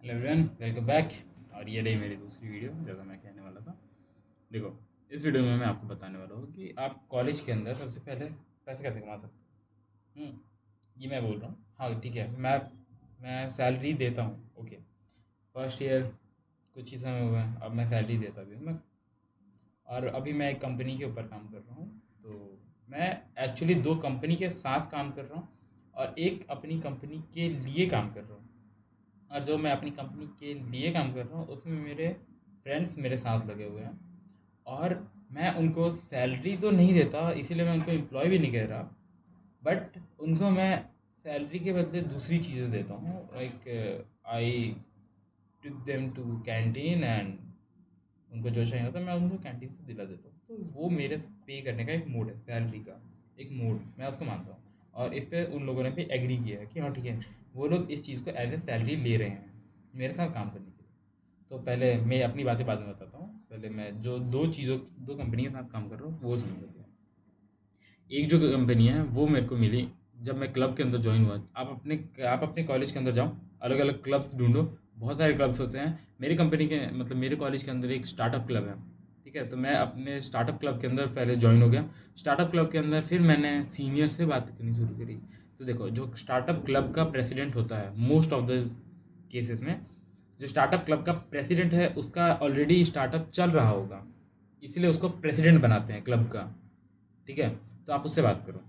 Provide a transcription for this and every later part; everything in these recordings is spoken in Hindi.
Hello everyone, welcome back. और ये रही मेरी दूसरी वीडियो। जैसा मैं कहने वाला था, देखो, इस वीडियो में मैं आपको बताने वाला हूँ कि आप कॉलेज के अंदर सबसे पहले पैसे कैसे कमा सकते हैं। ये मैं बोल रहा हूँ। हाँ ठीक है, मैं सैलरी देता हूँ। ओके, फर्स्ट ईयर कुछ ही समय हुआ है, अब मैं सैलरी देता भी हूँ मैं। और अभी मैं एक कंपनी के ऊपर काम कर रहा हूँ। तो मैं एक्चुअली दो कंपनी के साथ काम कर रहा हूँ और एक अपनी कंपनी के लिए काम कर रहा हूँ। और जो मैं अपनी कंपनी के लिए काम कर रहा हूँ उसमें मेरे फ्रेंड्स मेरे साथ लगे हुए हैं। और मैं उनको सैलरी तो नहीं देता, इसीलिए मैं उनको एम्प्लॉय भी नहीं कह रहा। बट उनको मैं सैलरी के बदले दूसरी चीज़ें देता हूँ। Like I take them to canteen and उनको जो चाहिए होता है मैं उनको कैंटीन से दिला देता हूँ। तो वो मेरे पे करने का एक मोड है, सैलरी का एक मोड मैं उसको मानता हूँ। और इस पे उन लोगों ने भी एग्री किया है कि हाँ ठीक है, वो लोग इस चीज़ को एज ए सैलरी ले रहे हैं मेरे साथ काम करने के लिए। तो पहले मैं अपनी बातें बाद में बताता हूँ। पहले मैं जो दो कंपनी के साथ काम कर रहा हूँ वो समझ लेते हैं। एक जो कंपनी है वो मेरे को मिली जब मैं क्लब के अंदर ज्वाइन हुआ। आप अपने कॉलेज के अंदर जाओ, अलग अलग क्लब्स ढूंढो, बहुत सारे क्लब्स होते हैं। मेरी कंपनी के मतलब मेरे कॉलेज के अंदर एक स्टार्टअप क्लब है। ठीक है, तो मैं अपने स्टार्टअप क्लब के अंदर पहले ज्वाइन हो गया। स्टार्टअप क्लब के अंदर फिर मैंने सीनियर से बात करनी शुरू करी। तो देखो, जो स्टार्टअप क्लब का प्रेसिडेंट होता है मोस्ट ऑफ द केसेस में, जो स्टार्टअप क्लब का प्रेसिडेंट है उसका ऑलरेडी स्टार्टअप चल रहा होगा, इसलिए उसको प्रेसिडेंट बनाते हैं क्लब का। ठीक है, तो आप उससे बात करो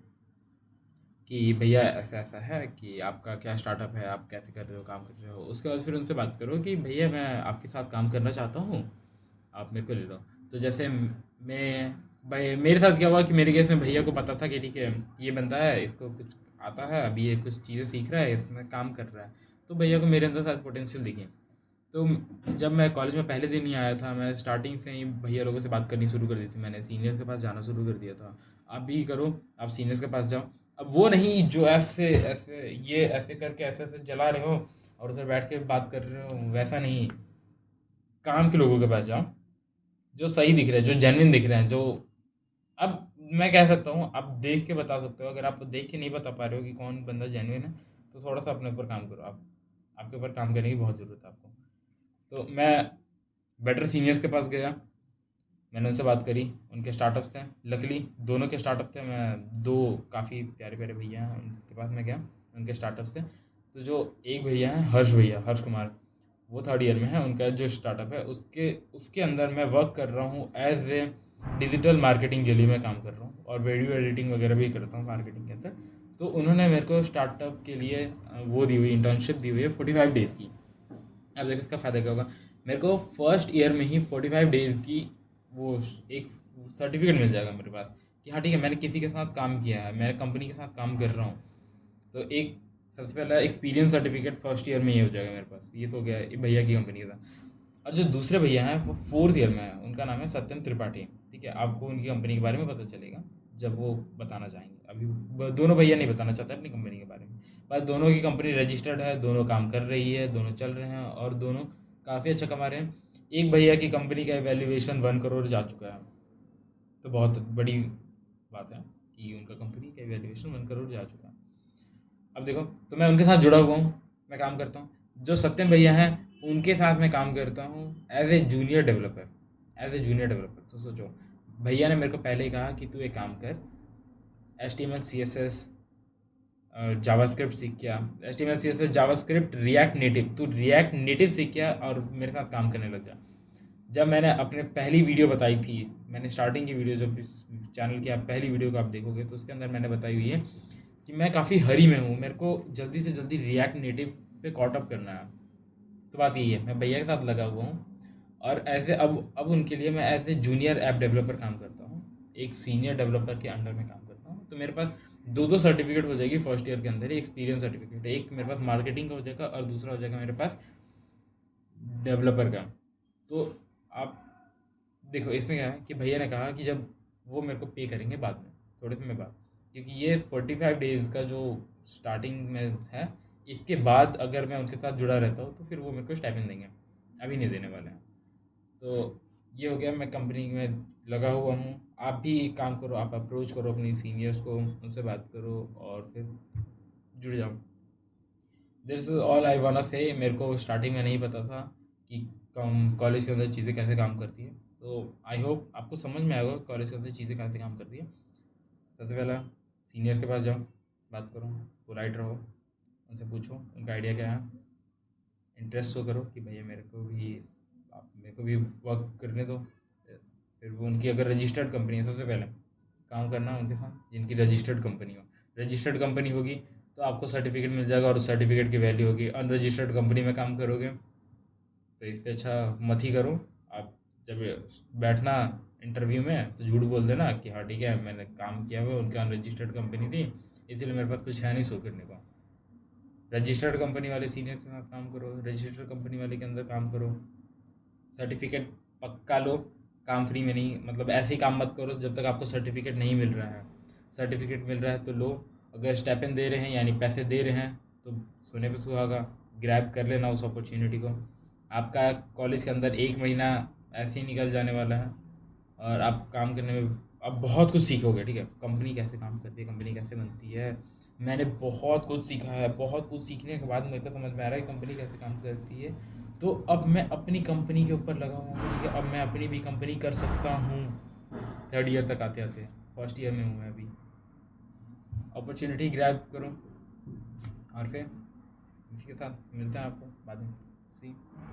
कि भैया ऐसा ऐसा है कि आपका क्या स्टार्टअप है, आप कैसे कर रहे हो, काम कर रहे हो। उसके बाद फिर उनसे बात करो कि भैया मैं आपके साथ काम करना चाहता हूँ, आप मेरे को ले लो। तो जैसे मैं भाई मेरे साथ क्या हुआ कि मेरे केस में भैया को पता था कि ठीक है ये बंदा है, इसको कुछ आता है, अभी ये कुछ चीज़ें सीख रहा है, इसमें काम कर रहा है। तो भैया को मेरे अंदर शायद पोटेंशियल दिखी। तो जब मैं कॉलेज में पहले दिन ही आया था, मैं स्टार्टिंग से ही भैया लोगों से बात करनी शुरू कर दी थी। मैंने सीनियर के पास जाना शुरू कर दिया था। आप भी करो, आप सीनियर्स के पास जाओ। अब वो नहीं जो ऐसे ऐसे ये ऐसे करके ऐसे ऐसे चला रहे हो और उधर बैठ के बात कर रहे हो, वैसा नहीं। काम के लोगों के पास जाओ जो सही दिख रहे हैं, जो जेन्युइन दिख रहे हैं, जो अब मैं कह सकता हूँ आप देख के बता सकते हो। अगर आप देख के नहीं बता पा रहे हो कि कौन बंदा जेन्युइन है, तो थोड़ा सा अपने ऊपर काम करो। आप आपके ऊपर काम करने की बहुत ज़रूरत है आपको। तो मैं बेटर सीनियर्स के पास गया, मैंने उनसे बात करी। उनके स्टार्टअप्स थे, लकीली दोनों के स्टार्टअप थे। मैं दो काफ़ी प्यारे प्यारे भैया हैं उनके पास मैं गया, उनके स्टार्टअप्स थे। तो जो एक भैया हैं हर्ष भैया, हर्ष कुमार, वो थर्ड ईयर में है। उनका जो स्टार्टअप है उसके उसके अंदर मैं वर्क कर रहा हूँ एज ए डिजिटल मार्केटिंग के लिए मैं काम कर रहा हूँ और वीडियो एडिटिंग वगैरह भी करता हूँ मार्केटिंग के अंदर। तो उन्होंने मेरे को स्टार्टअप के लिए वो दी हुई इंटर्नशिप दी हुई है 45 डेज़ की। अब देखो इसका फ़ायदा क्या होगा। मेरे को फर्स्ट ईयर में ही 45 डेज़ की वो एक सर्टिफिकेट मिल जाएगा मेरे पास कि हाँ ठीक है, मैंने किसी के साथ काम किया है, मैं कंपनी के साथ काम कर रहा हूँ। तो एक सबसे पहला एक्सपीरियंस सर्टिफिकेट फर्स्ट ईयर में ही हो जाएगा मेरे पास। ये तो हो गया ये भैया की कंपनी के साथ। और जो दूसरे भैया हैं वो फोर्थ ईयर में है, उनका नाम है सत्यम त्रिपाठी। ठीक है, आपको उनकी कंपनी के बारे में पता चलेगा जब वो बताना चाहेंगे। अभी दोनों भैया नहीं बताना चाहते अपनी कंपनी के बारे में। बस दोनों की कंपनी रजिस्टर्ड है, दोनों काम कर रही है, दोनों चल रहे हैं और दोनों काफ़ी अच्छा कमा रहे हैं। एक भैया की कंपनी का वैल्यूएशन 1 करोड़ जा चुका है। तो बहुत बड़ी बात है कि उनका कंपनी का वैल्यूएशन 1 करोड़ जा चुका है। अब देखो, तो मैं उनके साथ जुड़ा हुआ हूँ, मैं काम करता हूँ। जो सत्यम भैया हैं उनके साथ मैं काम करता हूँ as a junior developer. As a junior developer तो सोचो, भैया ने मेरे को पहले ही कहा कि तू एक काम कर, H T M L C S S JavaScript सीख क्या। H T M L C S S JavaScript React Native, तू रिएक्ट नेटिव सीख क्या और मेरे साथ काम करने लग जा। जब मैंने अपने पहली वीडियो बताई थी, मैंने स्टार्टिंग की वीडियो, जब इस चैनल की आप पहली वीडियो को आप देखोगे तो उसके अंदर मैंने बताई हुई है कि मैं काफ़ी हरी में हूँ, मेरे को जल्दी से जल्दी रिएक्ट नेटिव पे कॉट अप करना है। तो बात यही है, मैं भैया के साथ लगा हुआ हूँ और ऐसे अब उनके लिए मैं as a junior app developer काम करता हूँ, एक सीनियर डेवलपर के अंडर में काम करता हूँ। तो मेरे पास दो दो सर्टिफिकेट हो जाएगी फर्स्ट ईयर के अंदर ही, एक्सपीरियंस सर्टिफिकेट। एक मेरे पास मार्केटिंग का हो जाएगा और दूसरा हो जाएगा मेरे पास डेवलपर का। तो आप देखो इसमें क्या है कि भैया ने कहा कि जब वो मेरे को पे करेंगे बाद में, थोड़े समय बाद, क्योंकि ये 45 डेज़ का जो स्टार्टिंग में है, इसके बाद अगर मैं उनके साथ जुड़ा रहता हूँ तो फिर वो मेरे को स्टाइपेंड देंगे, अभी नहीं देने वाले हैं। तो ये हो गया, मैं कंपनी में लगा हुआ हूँ। आप भी एक काम करो, आप अप्रोच करो अपनी सीनियर्स को, उनसे बात करो और फिर जुड़ जाओ। दिस ऑल आई वाना से। मेरे को स्टार्टिंग में नहीं पता था कि कॉलेज के अंदर चीज़ें कैसे काम करती है, तो आई होप आपको समझ में आएगा कॉलेज के अंदर चीज़ें कैसे काम करती है। सबसे पहला सीनियर के पास जाओ, बात करो, पोलाइट रहो, उनसे पूछो उनका आइडिया क्या है, इंटरेस्ट शो करो कि भैया मेरे को भी वर्क करने दो। फिर वो उनकी अगर रजिस्टर्ड कंपनी है, सबसे पहले काम करना उनके साथ जिनकी रजिस्टर्ड कंपनी हो। रजिस्टर्ड कंपनी होगी तो आपको सर्टिफिकेट मिल जाएगा और उस सर्टिफिकेट की वैल्यू होगी। अनरजिस्टर्ड कंपनी में काम करोगे तो इससे अच्छा मत ही करो। आप जब बैठना इंटरव्यू में तो झूठ बोल देना कि हाँ ठीक है मैंने काम किया हुआ, उनका अनरजिस्टर्ड कंपनी थी इसलिए मेरे पास कुछ है नहीं शो करने को। रजिस्टर्ड कंपनी वाले सीनियर के साथ काम करो, रजिस्टर्ड कंपनी वाले के अंदर काम करो, सर्टिफिकेट पक्का लो। काम फ्री में नहीं, मतलब ऐसे ही काम मत करो जब तक आपको सर्टिफिकेट नहीं मिल रहा है। सर्टिफिकेट मिल रहा है तो लो। अगर स्टेपन दे रहे हैं यानी पैसे दे रहे हैं तो सोने पे सुहागा, ग्रैब कर लेना उस अपॉर्चुनिटी को। आपका कॉलेज के अंदर 1 महीना ऐसे ही निकल जाने वाला है और आप काम करने में आप बहुत कुछ सीखोगे। ठीक है, कंपनी कैसे काम करती है, कंपनी कैसे बनती है, मैंने बहुत कुछ सीखा है। बहुत कुछ सीखने के बाद मेरे को समझ में आ रहा है कि कंपनी कैसे काम करती है। तो अब मैं अपनी कंपनी के ऊपर लगा हुआ हूँ कि अब मैं अपनी भी कंपनी कर सकता हूँ। 3rd ईयर तक आते आते, फर्स्ट ईयर में हूँ मैं अभी। अपॉर्चुनिटी ग्रैब करो और फिर इसी के साथ मिलते हैं आपको बाद में। सी।